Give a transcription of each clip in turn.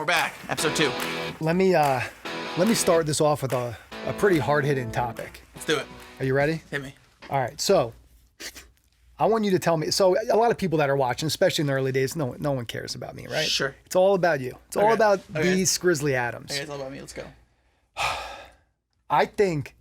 we're back. Episode 2. Let me start this off with a pretty hard-hitting topic. Let's do it. Are you ready? Hit me. All right. So I want you to tell me. So a lot of people that are watching, especially in the early days, no one cares about me, right? Sure. It's all about you. It's all about the Skrizzly Adams. Okay, it's all about me. Let's go. I think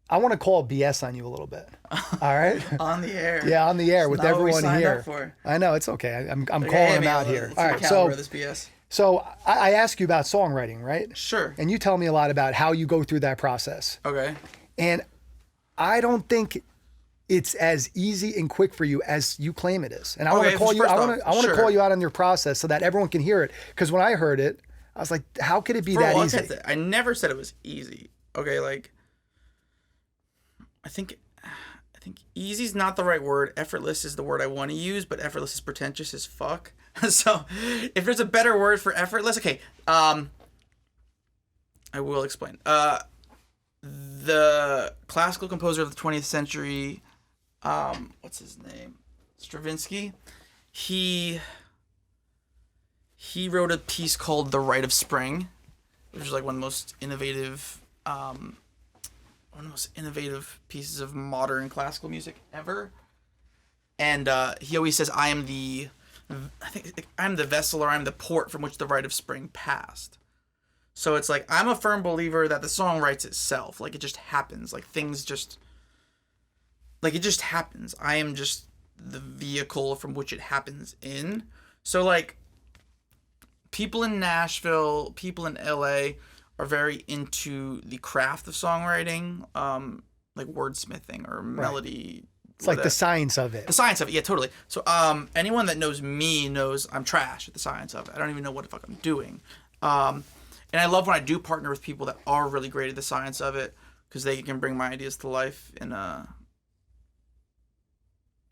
I want to call BS on you a little bit. All right. On the air. Yeah, on the air with everyone here. Up for. I know it's okay. I'm calling him out here. All right. So this BS. So I ask you about songwriting, right? Sure. And you tell me a lot about how you go through that process. Okay. And I don't think it's as easy and quick for you as you claim it is. And I want to call you. I want to call you out on your process so that everyone can hear it. Because when I heard it, I was like, "How could it be that easy?" I never said it was easy. Okay, like I think easy's not the right word. Effortless is the word I want to use, but effortless is pretentious as fuck. So, if there's a better word for effortless, okay. I will explain. The classical composer of the 20th century, what's his name? Stravinsky. He wrote a piece called "The Rite of Spring," which is like one of the most innovative pieces of modern classical music ever. And he always says, I'm the vessel, or I'm the port from which the rite of spring passed. So it's like, I'm a firm believer that the song writes itself. Like, it just happens. Like, things just... Like, it just happens. I am just the vehicle from which it happens in. So, like, people in Nashville, people in LA are very into the craft of songwriting, like wordsmithing or melody. It's like the science of it. The science of it, yeah, totally. So anyone that knows me knows I'm trash at the science of it. I don't even know what the fuck I'm doing. And I love when I do partner with people that are really great at the science of it, because they can bring my ideas to life in a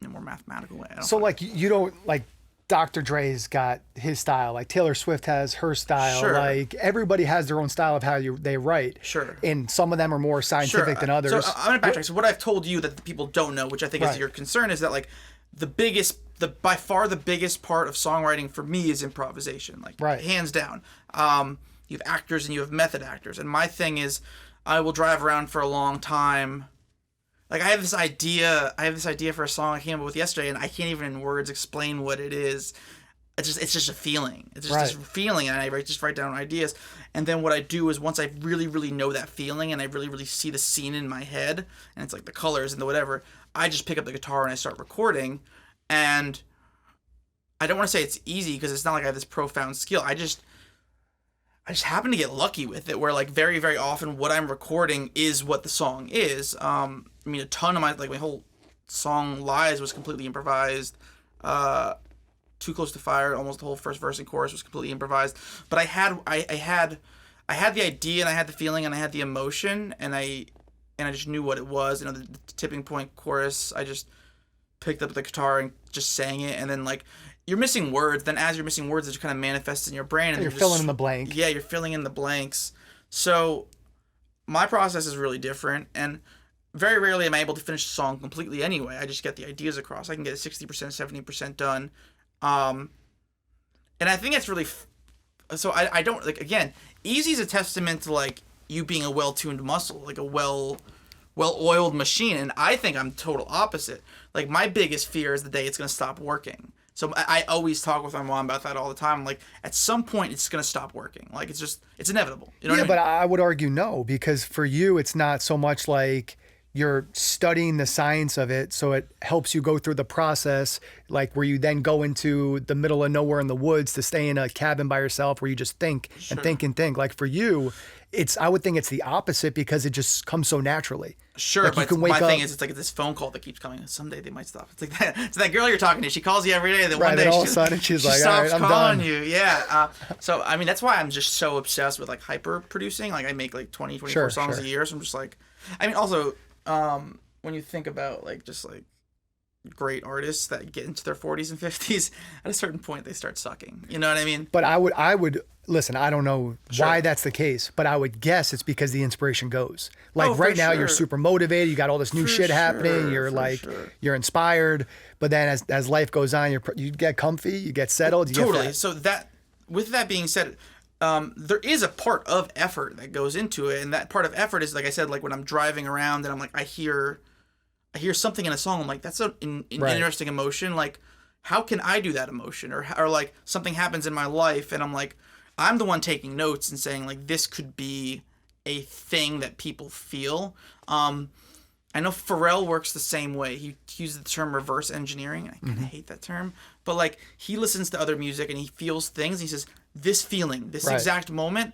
more mathematical way. So like you don't like Dr. Dre's got his style, like Taylor Swift has her style. Sure. Like everybody has their own style of how they write. Sure. And some of them are more scientific than others. So I'm gonna backtrack. So what I've told you that the people don't know, which I think is your concern, is that like by far the biggest part of songwriting for me is improvisation. Like hands down. You have actors and you have method actors, and my thing is, I will drive around for a long time. Like I have this idea for a song I came up with yesterday, and I can't even in words explain what it is. It's just a feeling. It's just this feeling, and I just write down ideas. And then what I do is, once I really, really know that feeling, and I really, really see the scene in my head, and it's like the colors and the whatever, I just pick up the guitar and I start recording. And I don't want to say it's easy, because it's not like I have this profound skill. I just happen to get lucky with it, where like very, very often what I'm recording is what the song is. I mean, a ton of my whole song "Lies" was completely improvised. "Too Close to Fire," almost the whole first verse and chorus was completely improvised. But I had the idea, and I had the feeling, and I had the emotion, and I just knew what it was. You know, the tipping point chorus, I just picked up the guitar and just sang it, and then like you're missing words. Then as you're missing words, it just kind of manifests in your brain, and you're filling in the blank. Yeah, you're filling in the blanks. So my process is really different, and very rarely am I able to finish the song completely anyway. I just get the ideas across. I can get it 60%, 70% done. And I think it's really... So I don't... Like, again, easy is a testament to, like, you being a well-tuned muscle, like a well-oiled machine. And I think I'm total opposite. Like, my biggest fear is the day it's going to stop working. So I always talk with my mom about that all the time. Like, at some point, it's going to stop working. Like, it's inevitable. You know what I mean? But I would argue no, because for you, it's not so much like... You're studying the science of it, so it helps you go through the process, like where you then go into the middle of nowhere in the woods to stay in a cabin by yourself where you just think and think and think. Like for you, I would think it's the opposite, because it just comes so naturally. Sure, like but my thing is, it's like this phone call that keeps coming. Someday they might stop. It's like that. It's that girl you're talking to. She calls you every day. Then one day all of a sudden she's like, stops all right, I'm calling done. you. Yeah. So I mean, that's why I'm just so obsessed with like hyper producing. Like I make like 24 songs a year. So I'm just like, I mean, also. When you think about like just like great artists that get into their 40s and 50s, at a certain point they start sucking. You know what I mean? But I would listen. I don't know why that's the case, but I would guess it's because the inspiration goes. Like right now, you're super motivated. You got all this new shit happening. You're you're inspired. But then as life goes on, you get comfy, you get settled. You totally. Get so with that being said, there is a part of effort that goes into it, and that part of effort is, like I said, like when I'm driving around and I'm like, I hear something in a song, I'm like, that's an interesting emotion. Like, how can I do that emotion? Or like something happens in my life and I'm like, I'm the one taking notes and saying like, this could be a thing that people feel. I know Pharrell works the same way. He uses the term reverse engineering. I kind of hate that term. But, like, he listens to other music and he feels things. He says, this feeling, this exact moment,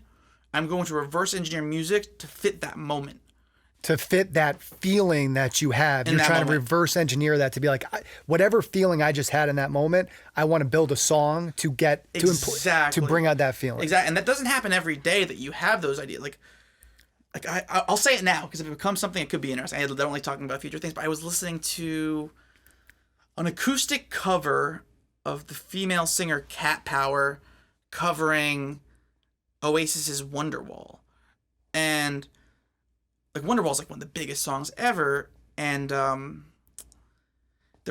I'm going to reverse engineer music to fit that moment. To fit that feeling that you have. You're trying to reverse engineer that to be like, whatever feeling I just had in that moment, I want to build a song to get to bring out that feeling. Exactly. And that doesn't happen every day that you have those ideas. Like I'll say it now because if it becomes something, it could be interesting. I don't like talking about future things, but I was listening to an acoustic cover of the female singer Cat Power covering Oasis's Wonderwall. And like Wonderwall's like one of the biggest songs ever, and there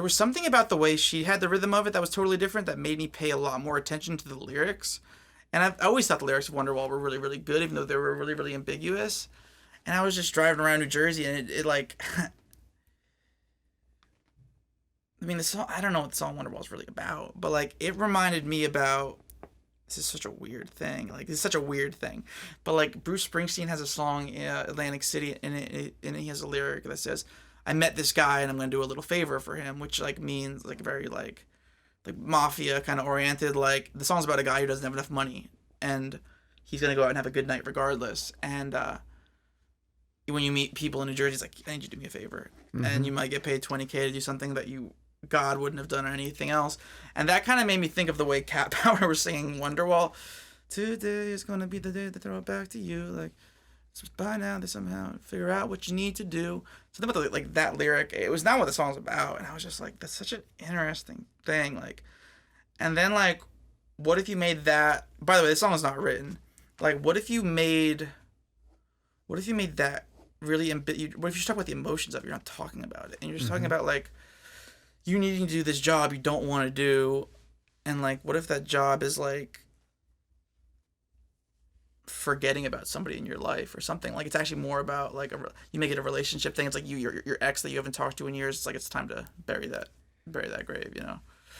was something about the way she had the rhythm of it that was totally different that made me pay a lot more attention to the lyrics. And I always thought the lyrics of Wonderwall were really, really good, even though they were really, really ambiguous. And I was just driving around New Jersey, and it like... I mean, the song... I don't know what the song Wonderwall is really about, but, like, it reminded me about... This is such a weird thing. Like, this is such a weird thing. But, like, Bruce Springsteen has a song, Atlantic City, and he has a lyric that says, I met this guy, and I'm going to do a little favor for him, which, like, means, like, very, like mafia kind of oriented. Like, the song's about a guy who doesn't have enough money and he's gonna go out and have a good night regardless. And when you meet people in New Jersey, it's like, I need you to do me a favor. And you might get paid $20K to do something that God wouldn't have done or anything else. And that kind of made me think of the way Cat Power was singing Wonderwall. Today is gonna be the day to throw it back to you. Like, by now they somehow figure out what you need to do. Something about like that lyric, it was not what the song's about, and I was just like, that's such an interesting thing. Like, and then like, what if you made that? By the way, this song is not written. Like, what if you made that really what if you just talk about the emotions of it, you're not talking about it, and you're just talking about like you needing to do this job you don't want to do, and like, what if that job is like forgetting about somebody in your life or something? Like, it's actually more about like you make it a relationship thing. It's like your ex that you haven't talked to in years. It's like, it's time to bury that grave, you know?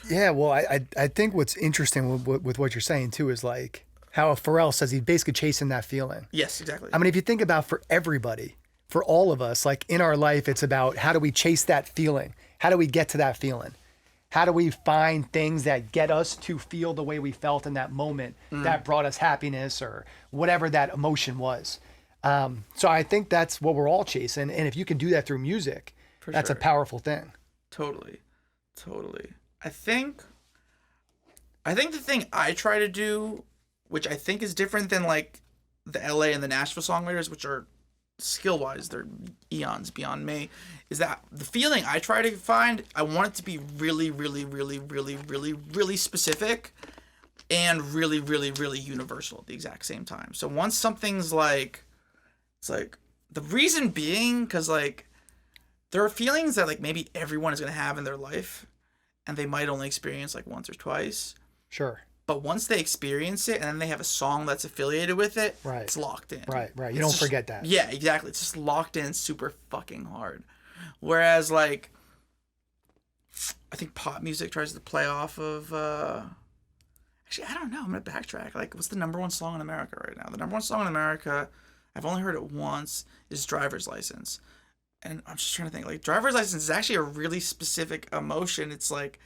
Yeah, well, I think what's interesting with what you're saying too is like how Pharrell says he's basically chasing that feeling. Yes, exactly. I mean, if you think about for everybody, for all of us, like in our life, it's about how do we chase that feeling? How do we get to that feeling? How do we find things that get us to feel the way we felt in that moment that brought us happiness or whatever that emotion was? So I think that's what we're all chasing. And if you can do that through music, that's a powerful thing. Totally. I think the thing I try to do, which I think is different than like the LA and the Nashville songwriters, which are skill-wise, they're eons beyond me, is that the feeling I try to find, I want it to be really, really, really, really, really, really specific and really, really, really universal at the exact same time. So once something's like, it's like, the reason being, because like, there are feelings that like maybe everyone is going to have in their life, and they might only experience like once or twice. Sure. But once they experience it and then they have a song that's affiliated with it, right, it's locked in. Right. You don't forget that. Yeah, exactly. It's just locked in super fucking hard. Whereas, like, I think pop music tries to play off of... Actually, I don't know. I'm going to backtrack. Like, what's the number one song in America right now? The number one song in America, I've only heard it once, is Driver's License. And I'm just trying to think. Like, Driver's License is actually a really specific emotion. It's like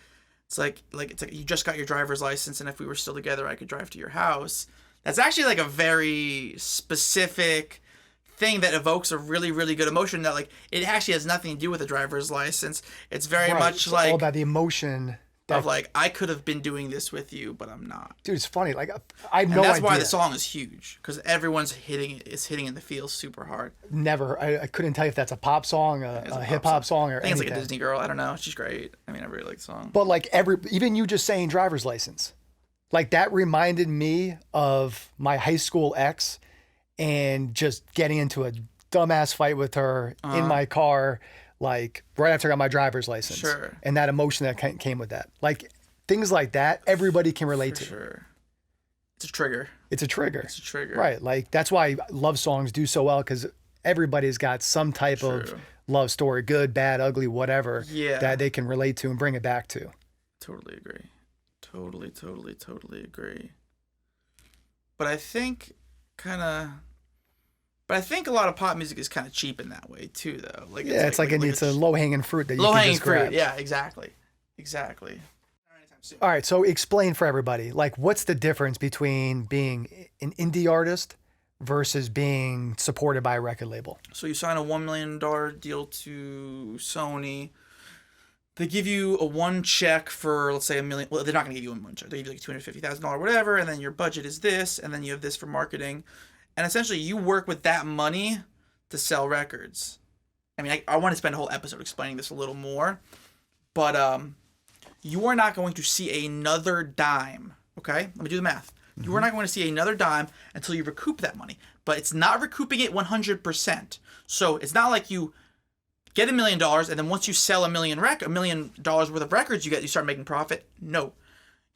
you just got your driver's license, and if we were still together, I could drive to your house. That's actually like a very specific thing that evokes a really, really good emotion that like it actually has nothing to do with a driver's license. It's very much like all about the emotion of like, I could have been doing this with you, but I'm not. Dude, it's funny. Like, I have no idea. And that's why the song is huge, because everyone's hitting in the feels super hard. Never. I couldn't tell you if that's a pop song, a hip hop song, or anything. It's like a Disney girl. I don't know. She's great. I mean, I really like the song. But like even you just saying driver's license, like that reminded me of my high school ex and just getting into a dumbass fight with her in my car, like right after I got my driver's license. Sure. And that emotion that came with that. Like things like that, everybody can relate to. Sure. It's a trigger. It's a trigger. It's a trigger. Right. Like that's why love songs do so well, because everybody's got some type of love story, good, bad, ugly, whatever, that they can relate to and bring it back to. Totally agree. Totally agree. But I think a lot of pop music is kind of cheap in that way too, though. Like it's a low hanging fruit that you can just grab. Yeah, exactly. All right, so explain for everybody, like, what's the difference between being an indie artist versus being supported by a record label? So you sign a $1 million deal to Sony. They give you a one check for, let's say, $1 million. Well, they're not going to give you one check. They give you like $250,000, whatever, and then your budget is this, and then you have this for marketing. And essentially, you work with that money to sell records. I mean, I want to spend a whole episode explaining this a little more, but you are not going to see another dime, okay? Let me do the math. Mm-hmm. You are not going to see another dime until you recoup that money. But it's not recouping it 100%. So it's not like you get $1 million and then once you sell $1 million worth of records, you start making profit. No.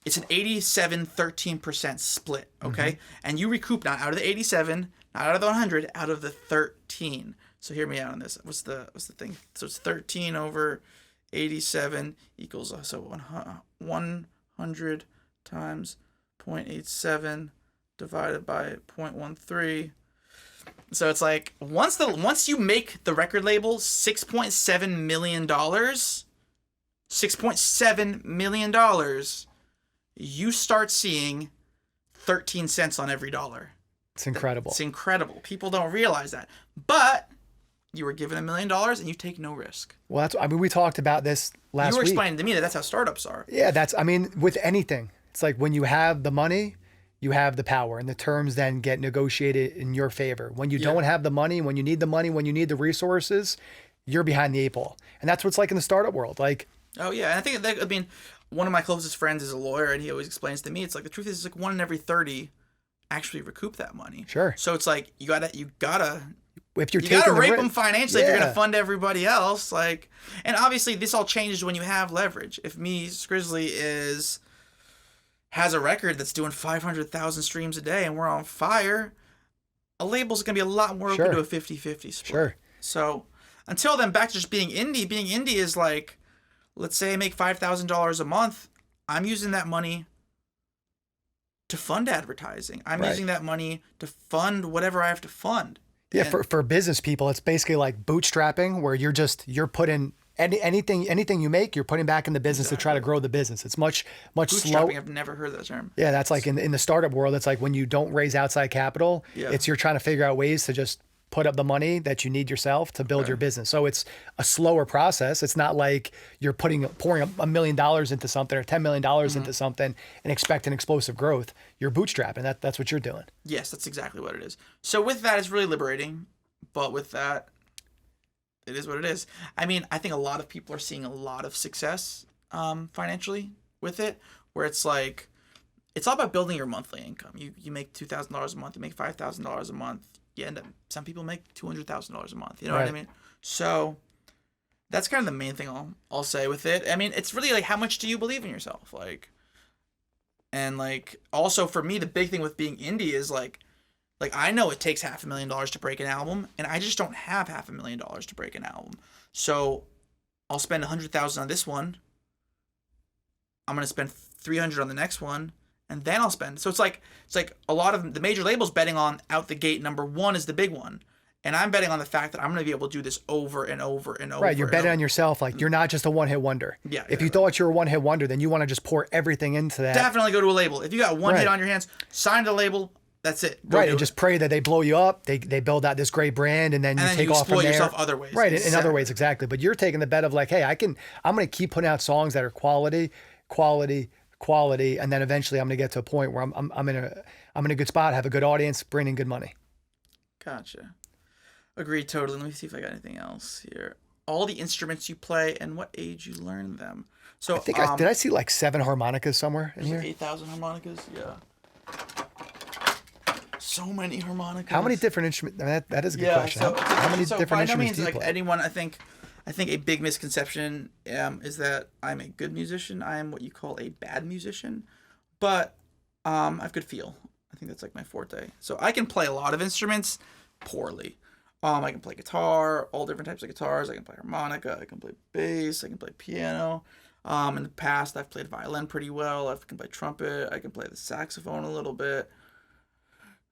It's an 87-13% split, okay? Mm-hmm. And you recoup not out of the 87, not out of the 100, out of the 13. So hear me out on this. What's the thing? So it's 13 over 87 equals, so 100 times 0.87 divided by 0.13. So it's like once you make the record label $6.7 million, $6.7 million, you start seeing 13 cents on every dollar. It's incredible. It's incredible. People don't realize that. But you were given $1 million and you take no risk. Well, we talked about this last week. You were explaining to me that that's how startups are. Yeah, with anything. It's like when you have the money, you have the power, and the terms then get negotiated in your favor. When you don't have the money, when you need the resources, you're behind the eight ball. And that's what it's like in the startup world. Like, oh yeah, and I think one of my closest friends is a lawyer, and he always explains to me, it's like the truth is, it's like 1 in every 30 actually recoup that money. Sure. So it's like you gotta if you're you gotta rape them financially if you're gonna fund everybody else. Like, and obviously this all changes when you have leverage. If me, Skrizzly, has a record that's doing 500,000 streams a day and we're on fire, a label's gonna be a lot more open to a 50-50 split. Sure. So until then, back to just being indie. Being indie is like, let's say I make $5,000 a month. I'm using that money to fund advertising. I'm using that money to fund whatever I have to fund. Yeah, for business people, it's basically like bootstrapping, where you're putting anything you make, you're putting back in the business to try to grow the business. It's much slower. I've never heard that term. Yeah, that's like in the startup world, it's like when you don't raise outside capital, you're trying to figure out ways to just put up the money that you need yourself to build your business. So it's a slower process. It's not like you're pouring $1 million into something or $10 million into something and expecting explosive growth. You're bootstrapping. That's what you're doing. Yes, that's exactly what it is. So with that, it's really liberating. But with that, it is what it is. I mean, I think a lot of people are seeing a lot of success financially with it, where it's like, it's all about building your monthly income. You make $2,000 a month, you make $5,000 a month. You end up, some people make $200,000 a month. You know what I mean? So that's kind of the main thing I'll say with it. I mean, it's really like, how much do you believe in yourself? Like, and like, also for me, the big thing with being indie is like I know it takes $500,000 to break an album, and I just don't have $500,000 to break an album. So I'll spend $100,000 on this one. I'm gonna spend $300 on the next one. And then I'll spend. So it's like a lot of the major labels betting on out the gate. Number one is the big one. And I'm betting on the fact that I'm going to be able to do this over and over and over. Right. You're betting on yourself. Like, you're not just a one-hit wonder. Yeah. If you thought you were a one-hit wonder, then you want to just pour everything into that. Definitely go to a label. If you got one hit on your hands, sign to the label. That's it. And just pray that they blow you up. They build out this great brand, and then you take off from there. Yourself other ways. Right. In other ways, exactly. But you're taking the bet of like, hey, I'm going to keep putting out songs that are quality, and then eventually I'm going to get to a point where I'm in a good spot, have a good audience, bring in good money. Gotcha. Agreed totally. Let me see if I got anything else here. All the instruments you play and what age you learned them. So I think did I see like 7 harmonicas somewhere in here? 8,000 harmonicas. Yeah. So many harmonicas. How many different instruments? That is a good question. How many different instruments do you play? Anyone, I think a big misconception is that I'm a good musician. I am what you call a bad musician, but I have good feel. I think that's like my forte. So I can play a lot of instruments poorly. I can play guitar, all different types of guitars. I can play harmonica. I can play bass. I can play piano. In the past, I've played violin pretty well. I can play trumpet. I can play the saxophone a little bit.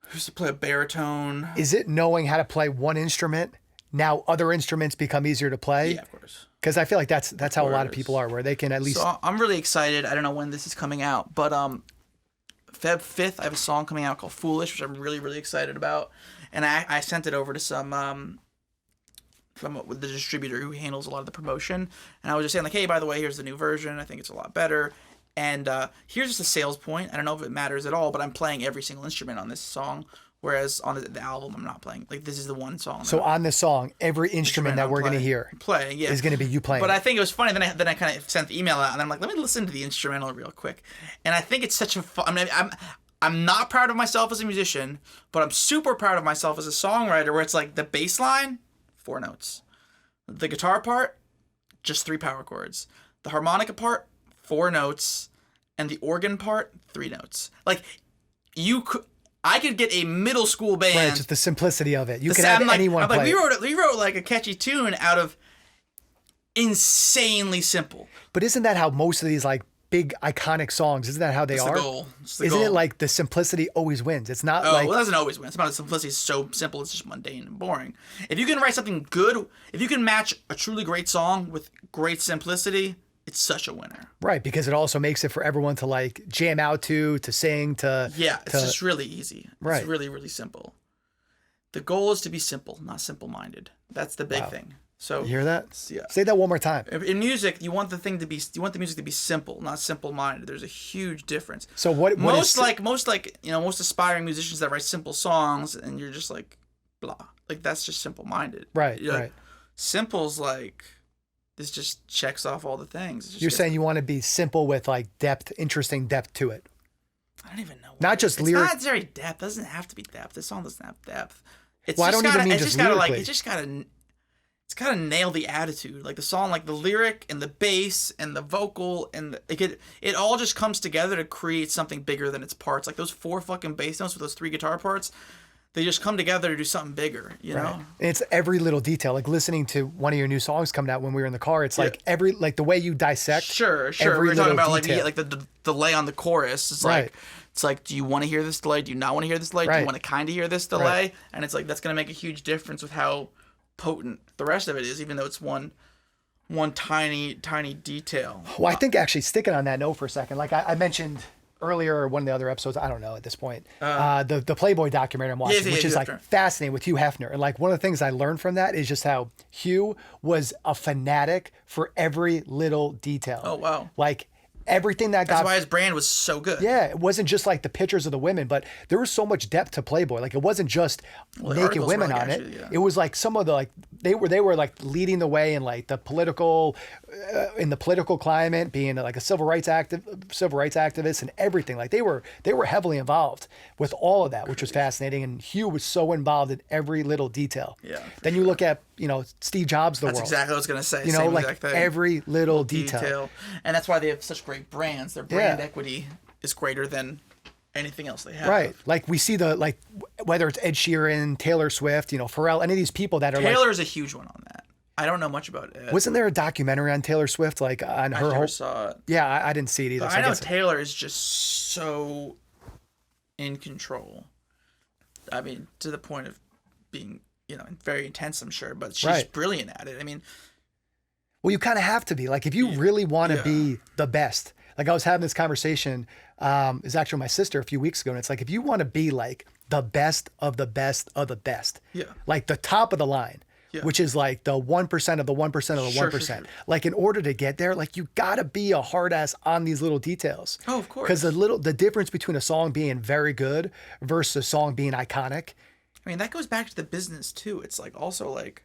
I used to play a baritone. Is it knowing how to play one instrument? Now other instruments become easier to play? Yeah, of course. Because I feel like that's how a lot of people are, where they can at least... So I'm really excited. I don't know when this is coming out, but Feb 5th, I have a song coming out called Foolish, which I'm really, really excited about. And I sent it over to some... from the distributor who handles a lot of the promotion, and I was just saying like, hey, by the way, here's the new version. I think it's a lot better. And here's just a sales point. I don't know if it matters at all, but I'm playing every single instrument on this song, whereas on the album I'm not playing. Like this is the one song. So on this song, every instrument that we're going to hear is going to be you playing. But I think it was funny. Then I kind of sent the email out, and I'm like, let me listen to the instrumental real quick. And I think it's such a fun. I mean, I'm not proud of myself as a musician, but I'm super proud of myself as a songwriter. Where it's like the bass line, 4 notes. The guitar part, just 3 power chords. The harmonica part, 4 notes. And the organ part, 3 notes. Like, I could get a middle school band. Right, just the simplicity of it. You can have anyone play. We wrote like a catchy tune out of insanely simple. But isn't that how most of these like big iconic songs, isn't that how they are? The goal. Isn't it like the simplicity always wins? It's not like... well, it doesn't always win. It's about the simplicity is so simple, it's just mundane and boring. If you can write something good, if you can match a truly great song with great simplicity, it's such a winner. Right, because it also makes it for everyone to like jam out to sing, to... Yeah, it's just really easy. Right. It's really, really simple. The goal is to be simple, not simple-minded. That's the big thing. So you hear that? Yeah. Say that one more time. In music, you want the music to be simple, not simple-minded. There's a huge difference. So most aspiring musicians that write simple songs, and you're just like, blah, like that's just simple-minded. Right. You're right. Like, simple's like, this just checks off all the things. You're saying you want to be simple with like depth, interesting depth to it. I don't even know. Not just lyric. It's not very depth. It doesn't have to be depth. This song doesn't have depth. It's well, I don't even mean just lyrically. It's gotta nail the attitude. Like the song, like the lyric and the bass and the vocal and it all just comes together to create something bigger than its parts. Like those 4 fucking bass notes with those 3 guitar parts, they just come together to do something bigger, you know? And it's every little detail. Like listening to one of your new songs coming out when we were in the car, it's like the way you dissect. Sure. We were talking about detail. like the delay on the chorus. It's like, do you want to hear this delay? Do you not want to hear this delay? Do you want to kind of hear this delay? Right. And it's like that's gonna make a huge difference with how potent the rest of it is, even though it's one tiny detail. Well, I think actually sticking on that note for a second, like I mentioned earlier, or one of the other episodes, I don't know at this point, the Playboy documentary I'm watching, which is like fascinating with Hugh Hefner. And like one of the things I learned from that is just how Hugh was a fanatic for every little detail. Oh, wow. Like everything that's why his brand was so good. Yeah, it wasn't just like the pictures of the women, but there was so much depth to Playboy. Like it wasn't just naked women on it. It was like some of the like they were like leading the way in like the political climate, being like a civil rights activist and everything. Like they were heavily involved with all of that, which was fascinating. And Hugh was so involved in every little detail. Yeah. Then you look at Steve Jobs, That's exactly what I was gonna say. Like every little detail. And that's why they have such great brands. Their brand equity is greater than anything else they have. Right. Like we see whether it's Ed Sheeran, Taylor Swift, Pharrell, any of these people that are Taylor's a huge one on that. I don't know much about it. Wasn't there a documentary on Taylor Swift, like on her whole? I never saw it. Yeah, I didn't see it either. But I know Taylor is just so in control. I mean, to the point of being, very intense, I'm sure, but she's brilliant at it. I mean, well, you kind of have to be. Like, if you really want to be the best. Like, I was having this conversation, it was actually with my sister a few weeks ago, and it's like, if you want to be like the best of the best of the best, like the top of the line, which is like the 1% of the 1% of the 1%. Sure. Like, in order to get there, like, you got to be a hard ass on these little details. Oh, of course. Because the difference between a song being very good versus a song being iconic. I mean, that goes back to the business too. It's like also like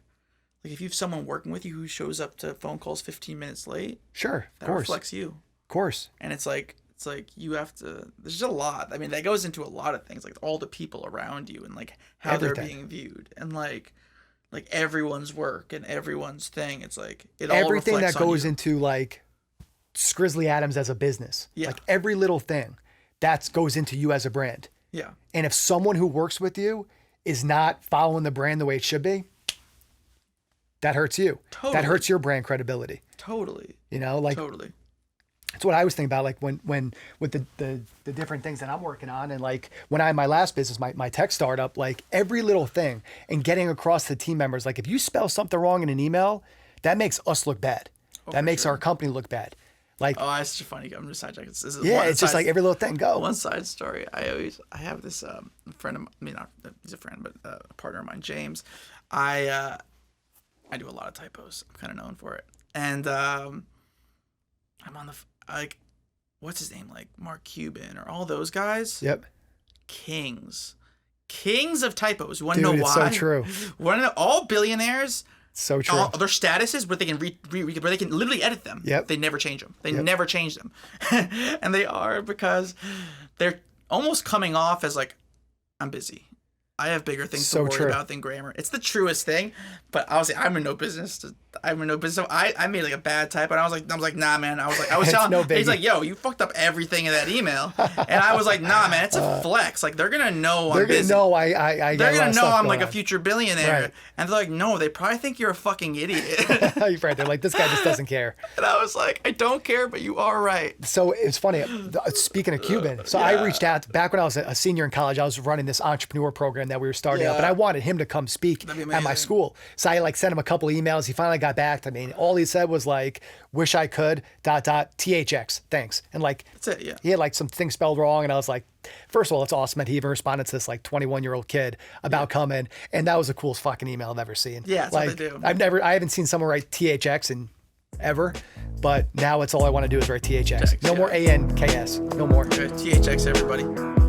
if you have someone working with you who shows up to phone calls 15 minutes late, sure, that reflects you. Of course. And it's like you have to. There's just a lot. I mean, that goes into a lot of things, like all the people around you and like how they're being viewed and like everyone's work and everyone's thing. It's like everything that goes into like Skrizzly Adams as a business. Yeah. Like every little thing that goes into you as a brand. Yeah. And if someone who works with you is not following the brand the way it should be, that hurts you. Totally. That hurts your brand credibility. Totally. You know, like totally. That's what I was thinking about, like when with the different things that I'm working on, and like when I had my last business, my tech startup, like every little thing and getting across to team members, like if you spell something wrong in an email, that makes us look bad. That makes our company look bad. Like, oh, that's such a funny. I'm just sidetracking. It's just like every little thing. Go. One side story. I have this friend of mine, not he's a friend, but a partner of mine, James. I do a lot of typos. I'm kind of known for it, and I'm on the like, what's his name? Like Mark Cuban or all those guys. Yep. Kings of typos. You want to know it's why? So true. Want to know all billionaires? So true. All their statuses where they can where they can literally edit them. Yep. They never change them. They never change them, and they are because they're almost coming off as like, I'm busy. I have bigger things to worry about than grammar. It's the truest thing, but obviously I'm in no business. So I made like a bad typo, and I was like, nah, man. I was telling him, he's like, yo, you fucked up everything in that email, and I was like, nah, man, it's a flex. Like they're gonna know I'm busy. They're gonna know they're gonna know I'm like a future billionaire, right. And they're like, no, they probably think you're a fucking idiot. Right? They're like, this guy just doesn't care. And I was like, I don't care, but you are right. So it's funny. Speaking of Cuban, so I reached out back when I was a senior in college. I was running this entrepreneur program that we were starting up, and I wanted him to come speak at my school. So I like sent him a couple emails. He finally got back to me. All he said was like, wish I could, ... THX, thanks. And like, that's it, yeah. He had like some things spelled wrong. And I was like, first of all, it's awesome that he even responded to this like 21-year-old kid about coming. And that was the coolest fucking email I've ever seen. Yeah, that's like, what they do. I haven't seen someone write THX in ever, but now it's all I want to do is write THX. No more ANKS, no more. THX, everybody.